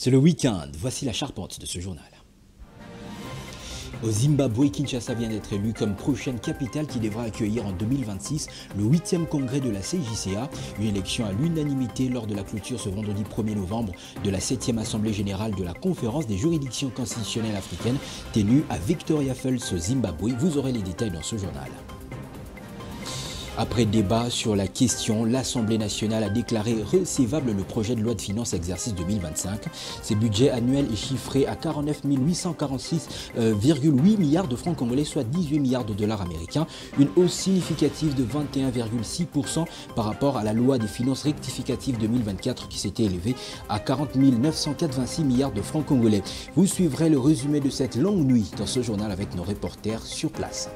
C'est le week-end, voici la charpente de ce journal. Au Zimbabwe, Kinshasa vient d'être élu comme prochaine capitale qui devra accueillir en 2026 le 8e congrès de la CJCA, une élection à l'unanimité lors de la clôture ce vendredi 1er novembre de la 7e Assemblée générale de la Conférence des juridictions constitutionnelles africaines tenue à Victoria Falls au Zimbabwe. Vous aurez les détails dans ce journal. Après débat sur la question, l'Assemblée nationale a déclaré recevable le projet de loi de finances exercice 2025. Ce budget annuel est chiffré à 49 846,8 milliards de francs congolais, soit 18 milliards de dollars américains, une hausse significative de 21,6% par rapport à la loi des finances rectificatives 2024 qui s'était élevée à 40 986 milliards de francs congolais. Vous suivrez le résumé de cette longue nuit dans ce journal avec nos reporters sur place.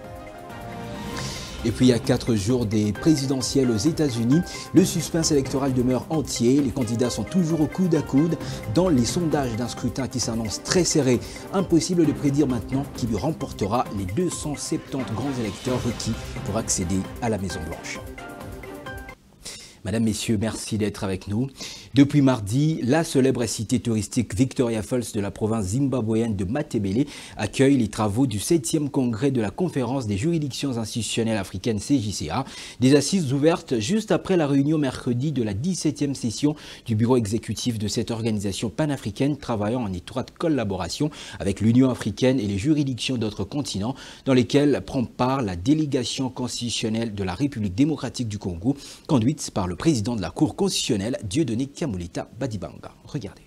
Et puis, à 4 jours des présidentielles aux États-Unis, le suspense électoral demeure entier. Les candidats sont toujours au coude à coude dans les sondages d'un scrutin qui s'annonce très serré. Impossible de prédire maintenant qui lui remportera les 270 grands électeurs requis pour accéder à la Maison-Blanche. Mesdames, Messieurs, merci d'être avec nous. Depuis mardi, la célèbre cité touristique Victoria Falls de la province zimbabwéenne de Matebele accueille les travaux du 7e congrès de la Conférence des juridictions institutionnelles africaines CJCA. Des assises ouvertes juste après la réunion mercredi de la 17e session du bureau exécutif de cette organisation panafricaine travaillant en étroite collaboration avec l'Union africaine et les juridictions d'autres continents dans lesquelles prend part la délégation constitutionnelle de la République démocratique du Congo conduite par le président de la Cour constitutionnelle, Dieudonné Kamuleta Badibanga. Regardez.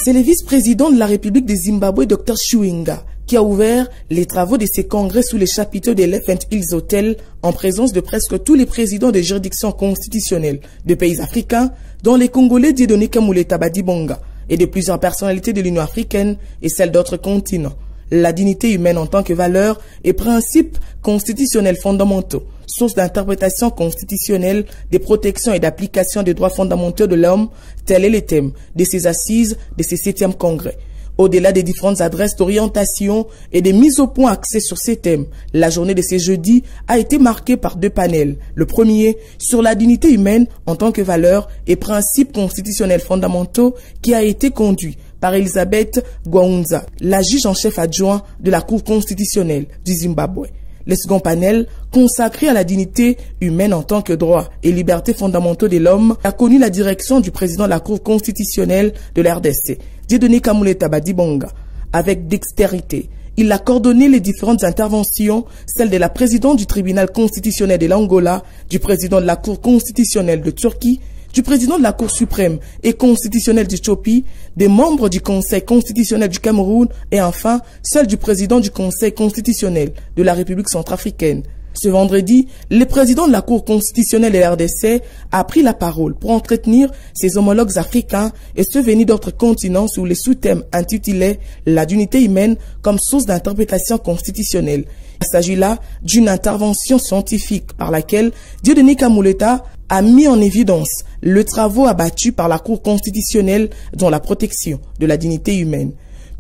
C'est le vice-président de la République du Zimbabwe, Dr Chwenga, qui a ouvert les travaux de ces congrès sous les chapiteaux de l'Elephant Hills Hotel en présence de presque tous les présidents des juridictions constitutionnelles de pays africains, dont les Congolais Dieudonné Kamuleta Badibanga, et de plusieurs personnalités de l'Union africaine et celles d'autres continents. La dignité humaine en tant que valeur et principes constitutionnels fondamentaux, source d'interprétation constitutionnelle, des protections et d'application des droits fondamentaux de l'homme, tel est le thème de ces assises de ces 7e congrès. Au-delà des différentes adresses d'orientation et des mises au point axées sur ces thèmes, la journée de ce jeudi a été marquée par 2 panels. Le premier, sur la dignité humaine en tant que valeur et principes constitutionnels fondamentaux, qui a été conduit par Elisabeth Gwaunza, la juge en chef adjoint de la Cour constitutionnelle du Zimbabwe. Le second panel, consacré à la dignité humaine en tant que droit et liberté fondamentaux de l'homme, a connu la direction du président de la Cour constitutionnelle de la RDC, Dieudonné Kamuleta Badibanga. Avec dextérité, il a coordonné les différentes interventions, celles de la présidente du tribunal constitutionnel de l'Angola, du président de la Cour constitutionnelle de Turquie, du président de la Cour suprême et constitutionnelle d'Éthiopie, des membres du Conseil constitutionnel du Cameroun et enfin celle du président du Conseil constitutionnel de la République centrafricaine. Ce vendredi, le président de la Cour constitutionnelle de la RDC a pris la parole pour entretenir ses homologues africains et ceux venus d'autres continents sous le sous-thème intitulé « La dignité humaine comme source d'interprétation constitutionnelle ». Il s'agit là d'une intervention scientifique par laquelle Dieudonné Kamuleta a mis en évidence le travail abattu par la Cour constitutionnelle dans la protection de la dignité humaine.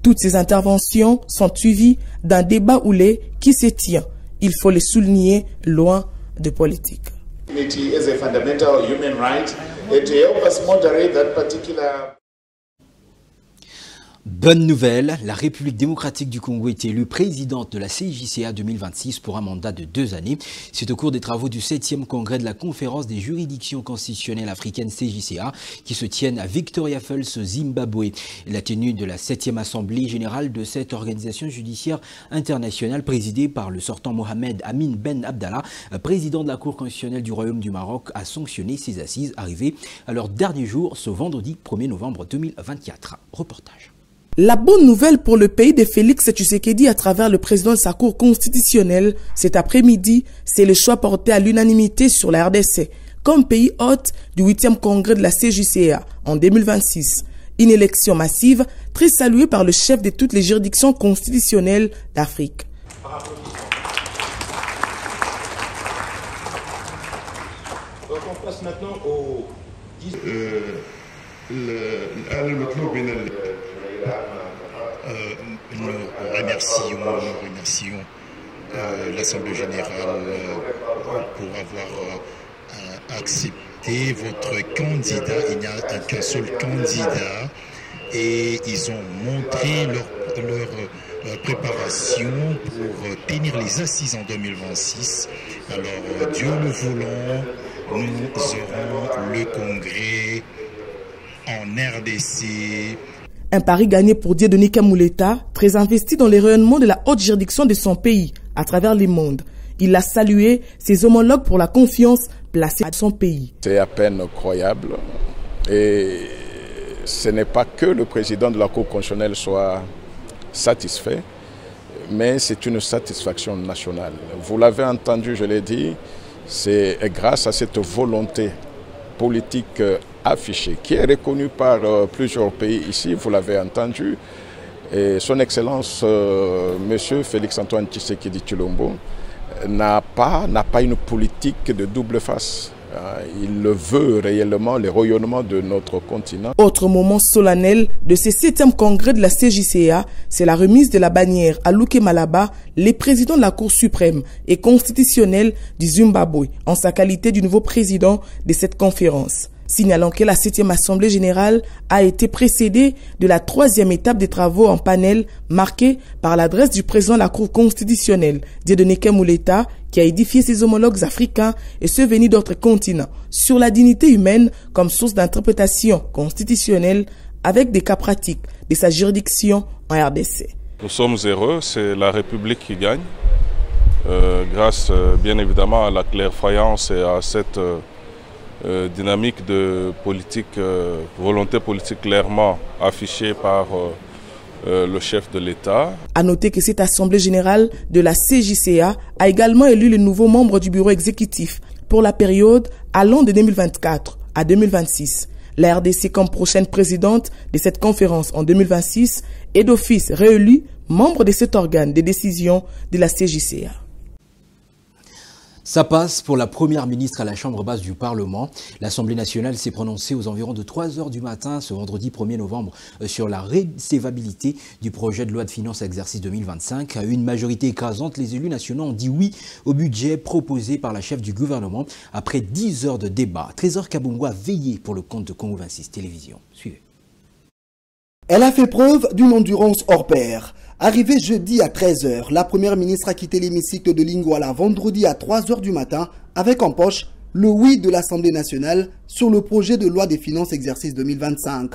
Toutes ces interventions sont suivies d'un débat houlé qui se tient, il faut le souligner, loin de politique. As a fundamental human right, to help us moderate that particular... Bonne nouvelle, la République démocratique du Congo est élue présidente de la CJCA 2026 pour un mandat de 2 années. C'est au cours des travaux du 7e congrès de la Conférence des juridictions constitutionnelles africaines CJCA qui se tiennent à Victoria Falls au Zimbabwe. La tenue de la 7e Assemblée générale de cette organisation judiciaire internationale présidée par le sortant Mohamed Amin Ben Abdallah, président de la Cour constitutionnelle du Royaume du Maroc, a sanctionné ces assises arrivées à leur dernier jour ce vendredi 1er novembre 2024. Reportage. La bonne nouvelle pour le pays de Félix Tshisekedi à travers le président de sa Cour constitutionnelle cet après-midi, c'est le choix porté à l'unanimité sur la RDC comme pays hôte du 8e congrès de la CJCA en 2026. Une élection massive très saluée par le chef de toutes les juridictions constitutionnelles d'Afrique. Donc on passe maintenant au... Nous remercions l'Assemblée générale pour avoir accepté votre candidat. Il n'y a qu'un seul candidat et ils ont montré leur préparation pour tenir les assises en 2026. Alors, Dieu le voulant, nous aurons le congrès en RDC. Un pari gagné pour Dieudonné Kamuleta, très investi dans les rayonnements de la haute juridiction de son pays à travers le monde. Il a salué ses homologues pour la confiance placée à son pays. C'est à peine croyable et ce n'est pas que le président de la Cour constitutionnelle soit satisfait, mais c'est une satisfaction nationale. Vous l'avez entendu, je l'ai dit, c'est grâce à cette volonté politique affichée, qui est reconnue par plusieurs pays ici, vous l'avez entendu, et son Excellence, Monsieur Félix-Antoine Tshisekedi Tshilombo, n'a pas une politique de double face. Il le veut réellement, le rayonnement de notre continent. Autre moment solennel de ce 7e congrès de la CJCA, c'est la remise de la bannière à Luke Malaba, le président de la Cour suprême et constitutionnelle du Zimbabwe, en sa qualité du nouveau président de cette conférence. Signalant que la 7e Assemblée générale a été précédée de la 3e étape des travaux en panel marquée par l'adresse du président de la Cour constitutionnelle, Dieudonné Kamuleta, qui a édifié ses homologues africains et ceux venus d'autres continents sur la dignité humaine comme source d'interprétation constitutionnelle avec des cas pratiques de sa juridiction en RDC. Nous sommes heureux, c'est la République qui gagne, grâce bien évidemment à la clairvoyance et à cette dynamique de politique, volonté politique clairement affichée par le chef de l'État. À noter que cette Assemblée générale de la CJCA a également élu les nouveaux membres du bureau exécutif pour la période allant de 2024 à 2026. La RDC comme prochaine présidente de cette conférence en 2026 est d'office réélue membre de cet organe de décision de la CJCA. Ça passe pour la première ministre à la Chambre basse du Parlement. L'Assemblée nationale s'est prononcée aux environs de 3 h du matin ce vendredi 1er novembre sur la recevabilité du projet de loi de finances exercice 2025. À une majorité écrasante, les élus nationaux ont dit oui au budget proposé par la chef du gouvernement après 10 heures de débat. Trésor Kabongo a veillé pour le compte de Congo 26 Télévision. Suivez. Elle a fait preuve d'une endurance hors pair. Arrivée jeudi à 13 h, la première ministre a quitté l'hémicycle de Lingouala vendredi à 3 h du matin avec en poche le oui de l'Assemblée nationale sur le projet de loi des finances exercice 2025.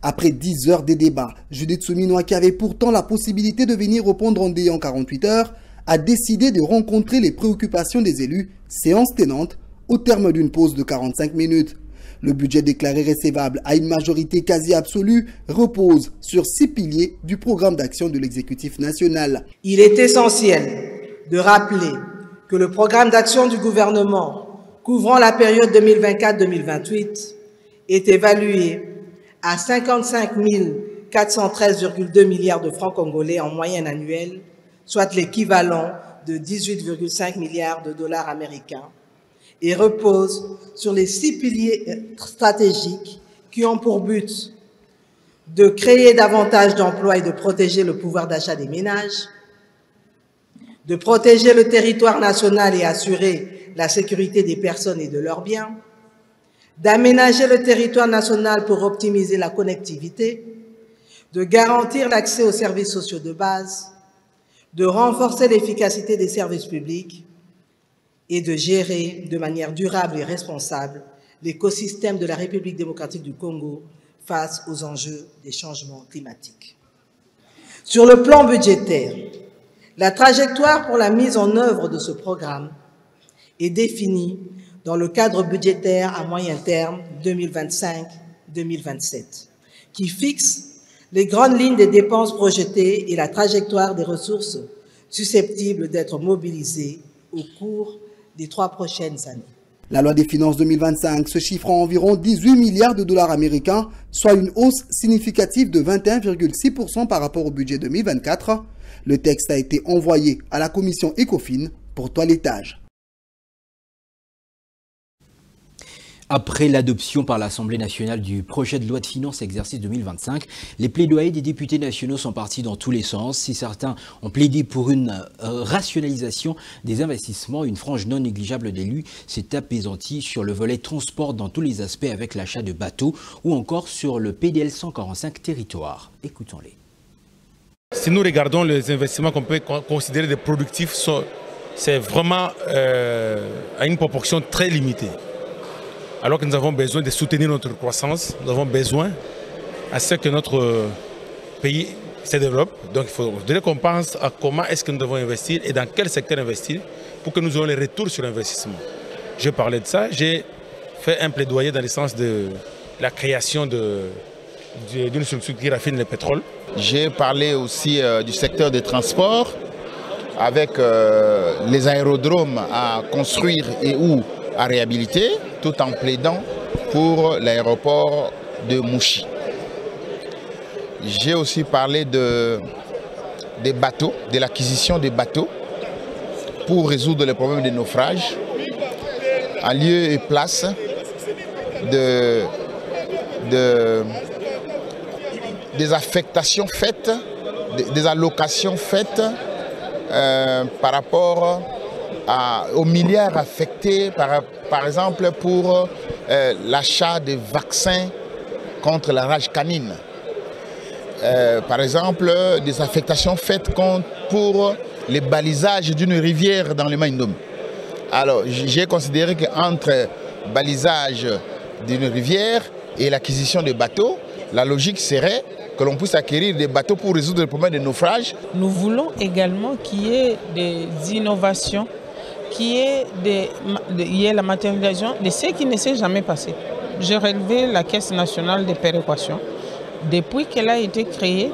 Après 10 heures de débats, Judith Souminois, qui avait pourtant la possibilité de venir répondre en délai en 48 heures, a décidé de rencontrer les préoccupations des élus, séance tenante, au terme d'une pause de 45 minutes. Le budget déclaré recevable à une majorité quasi absolue repose sur 6 piliers du programme d'action de l'exécutif national. Il est essentiel de rappeler que le programme d'action du gouvernement couvrant la période 2024-2028 est évalué à 55 413,2 milliards de francs congolais en moyenne annuelle, soit l'équivalent de 18,5 milliards de dollars américains, et repose sur les 6 piliers stratégiques qui ont pour but de créer davantage d'emplois et de protéger le pouvoir d'achat des ménages, de protéger le territoire national et assurer la sécurité des personnes et de leurs biens, d'aménager le territoire national pour optimiser la connectivité, de garantir l'accès aux services sociaux de base, de renforcer l'efficacité des services publics, et de gérer de manière durable et responsable l'écosystème de la République démocratique du Congo face aux enjeux des changements climatiques. Sur le plan budgétaire, la trajectoire pour la mise en œuvre de ce programme est définie dans le cadre budgétaire à moyen terme 2025-2027, qui fixe les grandes lignes des dépenses projetées et la trajectoire des ressources susceptibles d'être mobilisées au cours des 3 prochaines années. La loi des finances 2025 se chiffre à environ 18 milliards de dollars américains, soit une hausse significative de 21,6% par rapport au budget 2024. Le texte a été envoyé à la commission ECOFIN pour toilettage. Après l'adoption par l'Assemblée nationale du projet de loi de finances exercice 2025, les plaidoyers des députés nationaux sont partis dans tous les sens. Si certains ont plaidé pour une rationalisation des investissements, une frange non négligeable d'élus s'est apaisantie sur le volet transport dans tous les aspects avec l'achat de bateaux ou encore sur le PDL 145 territoire. Écoutons-les. Si nous regardons les investissements qu'on peut considérer des productifs, c'est vraiment à une proportion très limitée. Alors que nous avons besoin de soutenir notre croissance, nous avons besoin à ce que notre pays se développe. Donc il faudrait qu'on pense à comment est-ce que nous devons investir et dans quel secteur investir pour que nous ayons les retours sur l'investissement. Je parlais de ça, j'ai fait un plaidoyer dans le sens de la création d'une structure qui raffine le pétrole. J'ai parlé aussi du secteur des transports avec les aérodromes à construire et ou à réhabiliter, tout en plaidant pour l'aéroport de Mouchi. J'ai aussi parlé des bateaux, de l'acquisition des bateaux pour résoudre les problèmes de naufrage, en lieu et place des affectations faites, des allocations faites par rapport aux milliards affectés, par exemple, pour l'achat des vaccins contre la rage canine. Par exemple, des affectations faites pour les balisages d'une rivière dans le Maïndoum. Alors, j'ai considéré qu'entre balisage d'une rivière et l'acquisition de bateaux, la logique serait que l'on puisse acquérir des bateaux pour résoudre les problèmes de naufrage. Nous voulons également qu'il y ait des innovations, qu'il y ait la matérialisation de ce qui ne s'est jamais passé. J'ai relevé la Caisse nationale de péréquation. Depuis qu'elle a été créée,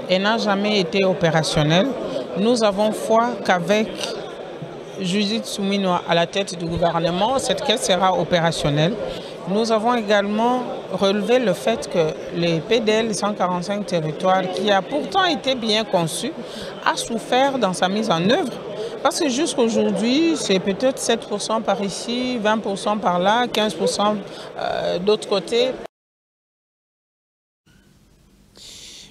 elle n'a jamais été opérationnelle. Nous avons foi qu'avec Judith Souminoa à la tête du gouvernement, cette caisse sera opérationnelle. Nous avons également relevé le fait que les PDL 145 territoires, qui a pourtant été bien conçu, a souffert dans sa mise en œuvre. Parce que jusqu'à aujourd'hui, c'est peut-être 7% par ici, 20% par là, 15% d'autre côté.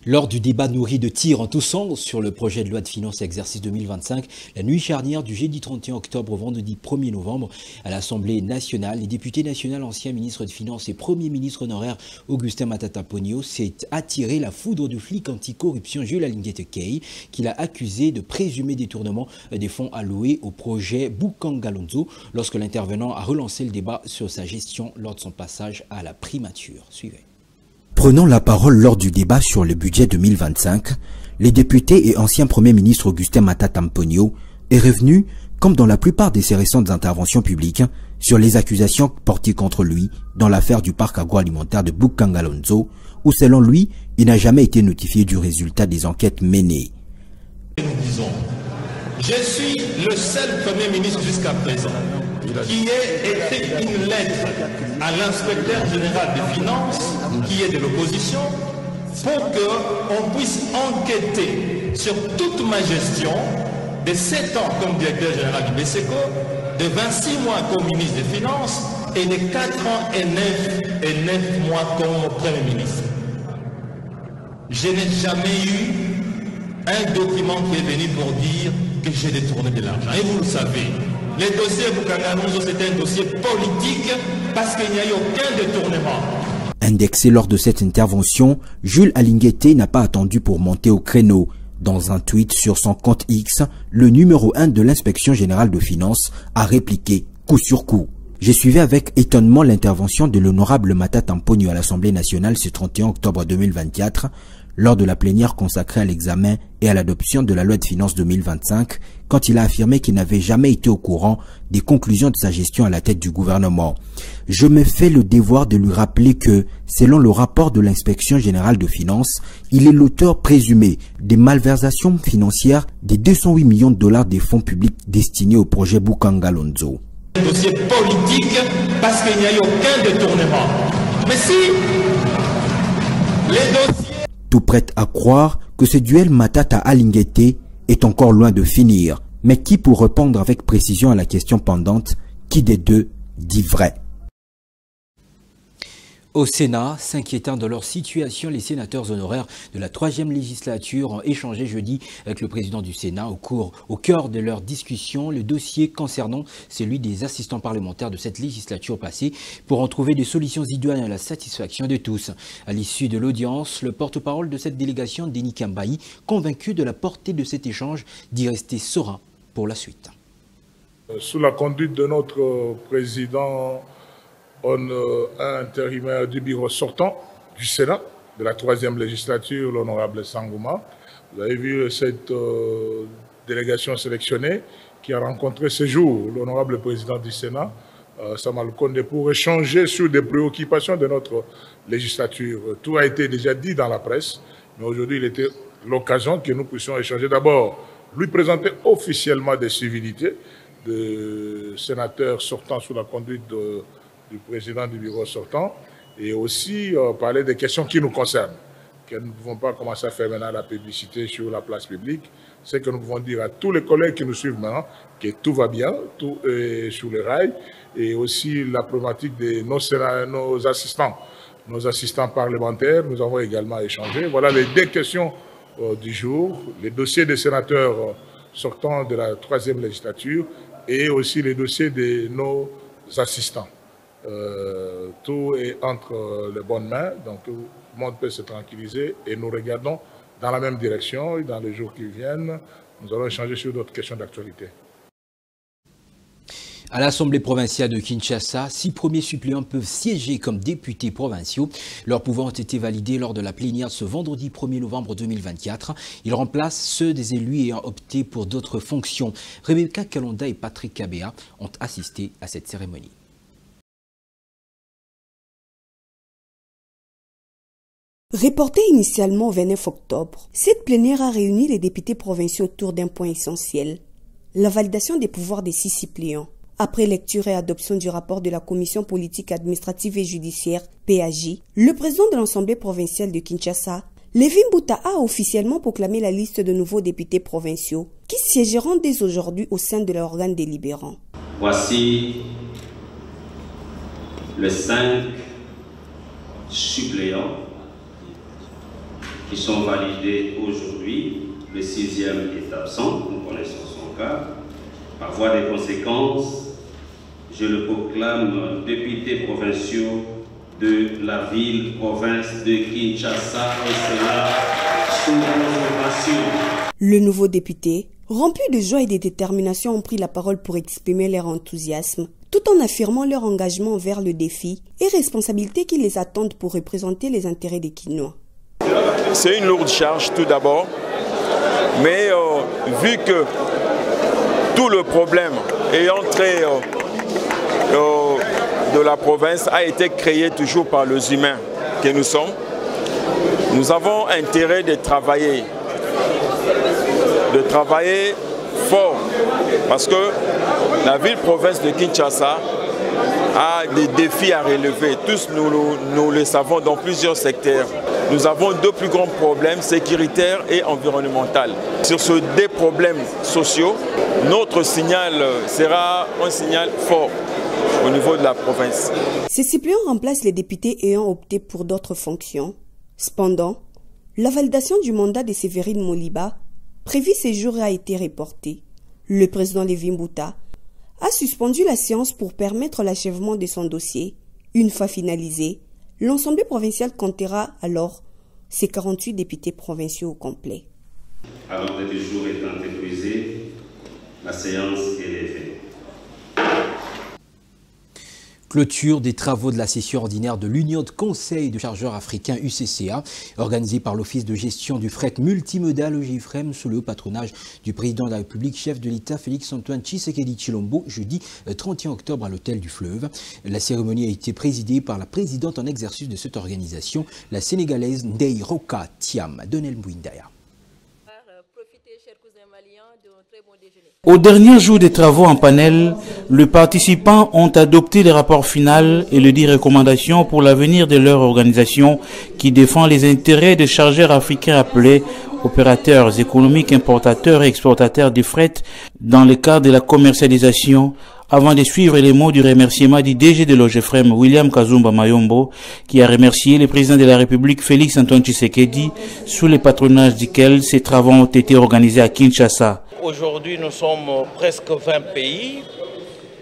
Lors du débat nourri de tirs en tous sens sur le projet de loi de finances exercice 2025, la nuit charnière du jeudi 31 octobre au vendredi 1er novembre à l'Assemblée nationale, les députés nationaux, ancien ministre de Finances et premier ministre honoraire Augustin Matata Ponyo s'est attiré la foudre du flic anticorruption Jules Alinguette Kei, qu'il a accusé de présumé détournement des fonds alloués au projet Bukanga-Lonzo lorsque l'intervenant a relancé le débat sur sa gestion lors de son passage à la primature. Suivez. Prenant la parole lors du débat sur le budget 2025, les députés et ancien Premier ministre Augustin Matata Ponyo est revenu, comme dans la plupart de ses récentes interventions publiques, sur les accusations portées contre lui dans l'affaire du parc agroalimentaire de Bukanga-Lonzo, où selon lui, il n'a jamais été notifié du résultat des enquêtes menées. Nous disons, je suis le seul Premier ministre jusqu'à présent qui ait écrit une lettre à l'inspecteur général des finances, qui est de l'opposition, pour qu'on puisse enquêter sur toute ma gestion de 7 ans comme directeur général du BCECO, de 26 mois comme ministre des Finances et de 4 ans et 9 mois comme Premier ministre. Je n'ai jamais eu un document qui est venu pour dire que j'ai détourné de l'argent. Et vous le savez, le dossier Bukanga-Lonzo, c'est un dossier politique parce qu'il n'y a eu aucun détournement. Indexé lors de cette intervention, Jules Alinguette n'a pas attendu pour monter au créneau. Dans un tweet sur son compte X, le numéro 1 de l'inspection générale de finances a répliqué coup sur coup. J'ai suivi avec étonnement l'intervention de l'honorable Matata Ponyo à l'Assemblée nationale ce 31 octobre 2024, lors de la plénière consacrée à l'examen et à l'adoption de la loi de finances 2025, quand il a affirmé qu'il n'avait jamais été au courant des conclusions de sa gestion à la tête du gouvernement. Je me fais le devoir de lui rappeler que, selon le rapport de l'inspection générale de finances, il est l'auteur présumé des malversations financières des 208 millions de dollars des fonds publics destinés au projet Bukanga-Lonzo. Un dossier politique parce qu'il n'y a eu aucun détournement. Mais si les dossiers... Tout prête à croire que ce duel Matata-Alinguette est encore loin de finir. Mais qui pour répondre avec précision à la question pendante, qui des deux dit vrai? Au Sénat, s'inquiétant de leur situation, les sénateurs honoraires de la 3e législature ont échangé jeudi avec le président du Sénat au cœur de leur discussion, le dossier concernant celui des assistants parlementaires de cette législature passée pour en trouver des solutions idoines à la satisfaction de tous. À l'issue de l'audience, le porte-parole de cette délégation, Denis Kambaï, convaincu de la portée de cet échange, dit rester serein pour la suite. Sous la conduite de notre président, un intérimaire du bureau sortant du Sénat, de la 3e législature, l'honorable Sangouma. Vous avez vu cette délégation sélectionnée qui a rencontré ce jour l'honorable président du Sénat, Samal Kondé, pour échanger sur des préoccupations de notre législature. Tout a été déjà dit dans la presse, mais aujourd'hui il était l'occasion que nous puissions échanger. D'abord, lui présenter officiellement des civilités de sénateurs sortants sous la conduite du président du bureau sortant, et aussi parler des questions qui nous concernent, que nous ne pouvons pas commencer à faire maintenant la publicité sur la place publique. C'est que nous pouvons dire à tous les collègues qui nous suivent maintenant que tout va bien, tout est sous les rails, et aussi la problématique de nos assistants parlementaires, nous avons également échangé. Voilà les 2 questions du jour, les dossiers des sénateurs sortants de la 3e législature et aussi les dossiers de nos assistants. Tout est entre les bonnes mains, donc tout le monde peut se tranquilliser et nous regardons dans la même direction et dans les jours qui viennent, nous allons échanger sur d'autres questions d'actualité. À l'Assemblée provinciale de Kinshasa, 6 premiers suppléants peuvent siéger comme députés provinciaux. Leurs pouvoirs ont été validés lors de la plénière ce vendredi 1er novembre 2024. Ils remplacent ceux des élus ayant opté pour d'autres fonctions. Rebecca Kalonda et Patrick Kabea ont assisté à cette cérémonie. Reportée initialement au 29 octobre, cette plénière a réuni les députés provinciaux autour d'un point essentiel, la validation des pouvoirs des 6 suppléants. Après lecture et adoption du rapport de la Commission politique administrative et judiciaire, PAJ, le président de l'Assemblée provinciale de Kinshasa, Lévin Bouta, a officiellement proclamé la liste de nouveaux députés provinciaux qui siégeront dès aujourd'hui au sein de l'organe délibérant. Voici les 5 suppléants qui sont validés aujourd'hui. Le 6e est absent, nous connaissons son cas. Par voie de conséquence, je le proclame député provinciaux de la ville-province de Kinshasa au Sénat sous convocation. Le nouveau député, rempli de joie et de détermination, ont pris la parole pour exprimer leur enthousiasme, tout en affirmant leur engagement envers le défi et responsabilité qui les attendent pour représenter les intérêts des Kinois. C'est une lourde charge tout d'abord, mais vu que tout le problème ayant trait de la province a été créé toujours par les humains que nous sommes, nous avons intérêt de travailler fort, parce que la ville-province de Kinshasa a des défis à relever. Tous nous le savons dans plusieurs secteurs. Nous avons 2 plus grands problèmes, sécuritaires et environnementaux. Sur ces 2 problèmes sociaux, notre signal sera un signal fort au niveau de la province. Ces suppléants remplacent les députés ayant opté pour d'autres fonctions. Cependant, la validation du mandat de Sévérine Moliba, prévue ces jours, a été reportée. Le président Lévin Bouta a suspendu la séance pour permettre l'achèvement de son dossier. Une fois finalisé, l'Assemblée provinciale comptera alors ses 48 députés provinciaux au complet. À l'ordre du jour étant épuisé, la séance est levée. Clôture des travaux de la session ordinaire de l'Union de conseils de chargeurs africains UCCA, organisée par l'Office de gestion du fret multimodal OGIFREM sous le patronage du président de la République, chef de l'État Félix-Antoine Tshisekedi Tshilombo, jeudi 31 octobre à l'hôtel du Fleuve. La cérémonie a été présidée par la présidente en exercice de cette organisation, la sénégalaise Ndeye Roka Thiam. Donel Mbouindaya. Au dernier jour des travaux en panel, les participants ont adopté le rapport final et les 10 recommandations pour l'avenir de leur organisation qui défend les intérêts des chargeurs africains appelés opérateurs économiques, importateurs et exportateurs de fret dans le cadre de la commercialisation avant de suivre les mots du remerciement du DG de l'OGEFREM, William Kazumba Mayombo, qui a remercié le président de la République, Félix Antoine Tshisekedi, sous le patronage duquel ces travaux ont été organisés à Kinshasa. Aujourd'hui, nous sommes presque 20 pays.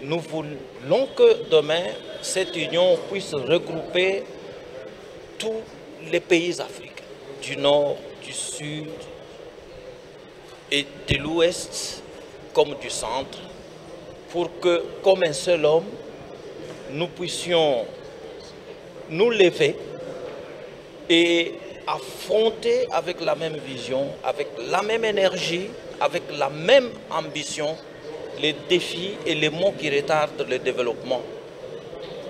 Nous voulons que demain, cette union puisse regrouper tous les pays africains, du nord, du sud et de l'ouest comme du centre, pour que, comme un seul homme, nous puissions nous lever et affronter avec la même vision, avec la même énergie, avec la même ambition, les défis et les maux qui retardent le développement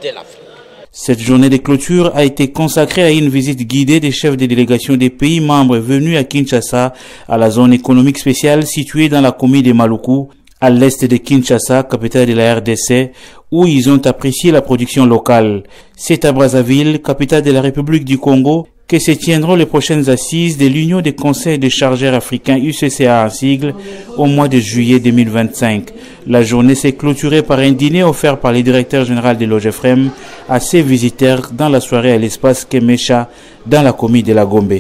de l'Afrique. Cette journée de clôture a été consacrée à une visite guidée des chefs de délégation des pays membres venus à Kinshasa, à la zone économique spéciale située dans la commune de Maluku, à l'est de Kinshasa, capitale de la RDC, où ils ont apprécié la production locale. C'est à Brazzaville, capitale de la République du Congo, que se tiendront les prochaines assises de l'Union des conseils des chargeurs africains UCCA en sigle au mois de juillet 2025. La journée s'est clôturée par un dîner offert par le directeur général de l'OGEFREM à ses visiteurs dans la soirée à l'espace Kemesha dans la commune de la Gombe.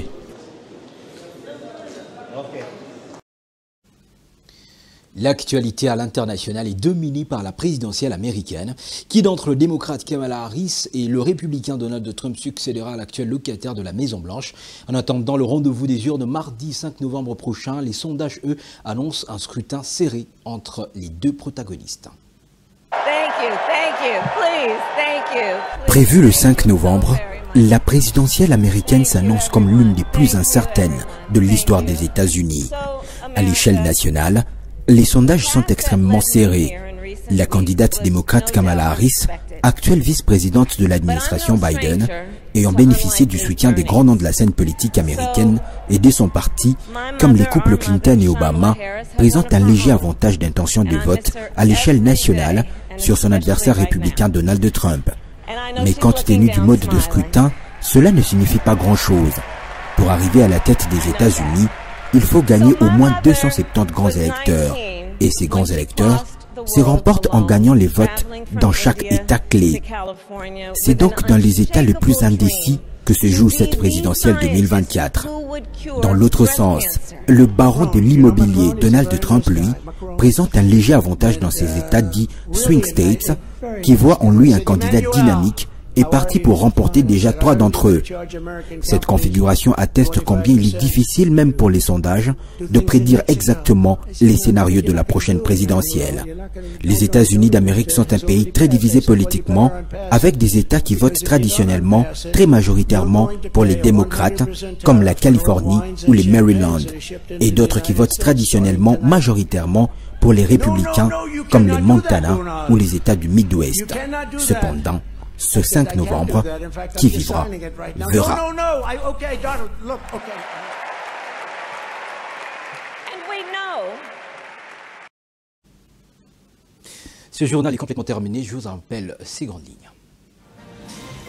L'actualité à l'international est dominée par la présidentielle américaine. Qui d'entre le démocrate Kamala Harris et le républicain Donald Trump succédera à l'actuel locataire de la Maison-Blanche? En attendant le rendez-vous des urnes mardi 5 novembre prochain, les sondages, eux, annoncent un scrutin serré entre les deux protagonistes. Prévu le 5 novembre, la présidentielle américaine s'annonce comme l'une des plus incertaines de l'histoire des États-Unis. À l'échelle nationale, les sondages sont extrêmement serrés. La candidate démocrate Kamala Harris, actuelle vice-présidente de l'administration Biden, ayant bénéficié du soutien des grands noms de la scène politique américaine et de son parti, comme les couples Clinton et Obama, présente un léger avantage d'intention de vote à l'échelle nationale sur son adversaire républicain Donald Trump. Mais compte tenu du mode de scrutin, cela ne signifie pas grand-chose. Pour arriver à la tête des États-Unis, il faut gagner au moins 270 grands électeurs. Et ces grands électeurs se remportent en gagnant les votes dans chaque État clé. C'est donc dans les États les plus indécis que se joue cette présidentielle 2024. Dans l'autre sens, le baron de l'immobilier Donald Trump, lui, présente un léger avantage dans ces États dits swing states, qui voient en lui un candidat dynamique est parti pour remporter déjà 3 d'entre eux. Cette configuration atteste combien il est difficile, même pour les sondages, de prédire exactement les scénarios de la prochaine présidentielle. Les États-Unis d'Amérique sont un pays très divisé politiquement, avec des États qui votent traditionnellement, très majoritairement pour les démocrates, comme la Californie ou les Maryland, et d'autres qui votent traditionnellement, majoritairement, pour les républicains, comme les Montana ou les États du Midwest. Cependant, ce 5 novembre, qui vivra, verra. Ce journal est complètement terminé, je vous rappelle ces grandes lignes.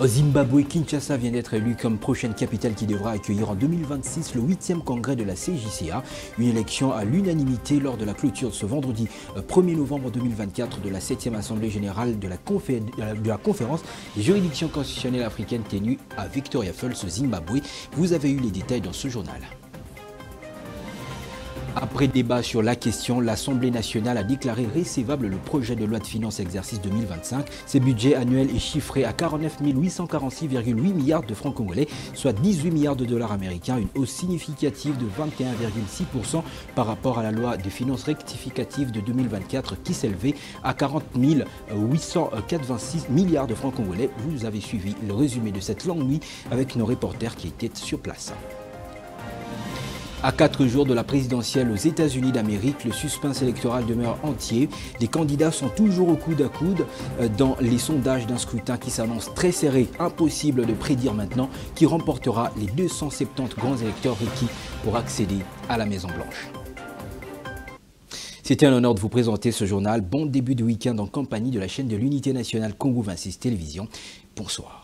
Au Zimbabwe, Kinshasa vient d'être élu comme prochaine capitale qui devra accueillir en 2026 le 8e congrès de la CJCA, une élection à l'unanimité lors de la clôture ce vendredi 1er novembre 2024 de la 7e Assemblée générale de la conférence des juridictions constitutionnelles africaines tenue à Victoria Falls, Zimbabwe. Vous avez eu les détails dans ce journal. Après débat sur la question, l'Assemblée nationale a déclaré recevable le projet de loi de finances exercice 2025. Ce budget annuel est chiffré à 49 846,8 milliards de francs congolais, soit 18 milliards de dollars américains, une hausse significative de 21,6% par rapport à la loi de finances rectificative de 2024 qui s'élevait à 40 886 milliards de francs congolais. Vous avez suivi le résumé de cette longue nuit avec nos reporters qui étaient sur place. À 4 jours de la présidentielle aux États-Unis d'Amérique, le suspense électoral demeure entier. Les candidats sont toujours au coude à coude dans les sondages d'un scrutin qui s'annonce très serré. Impossible de prédire maintenant qui remportera les 270 grands électeurs requis pour accéder à la Maison-Blanche. C'était un honneur de vous présenter ce journal. Bon début de week-end en compagnie de la chaîne de l'Unité nationale Congo 26 Télévision. Bonsoir.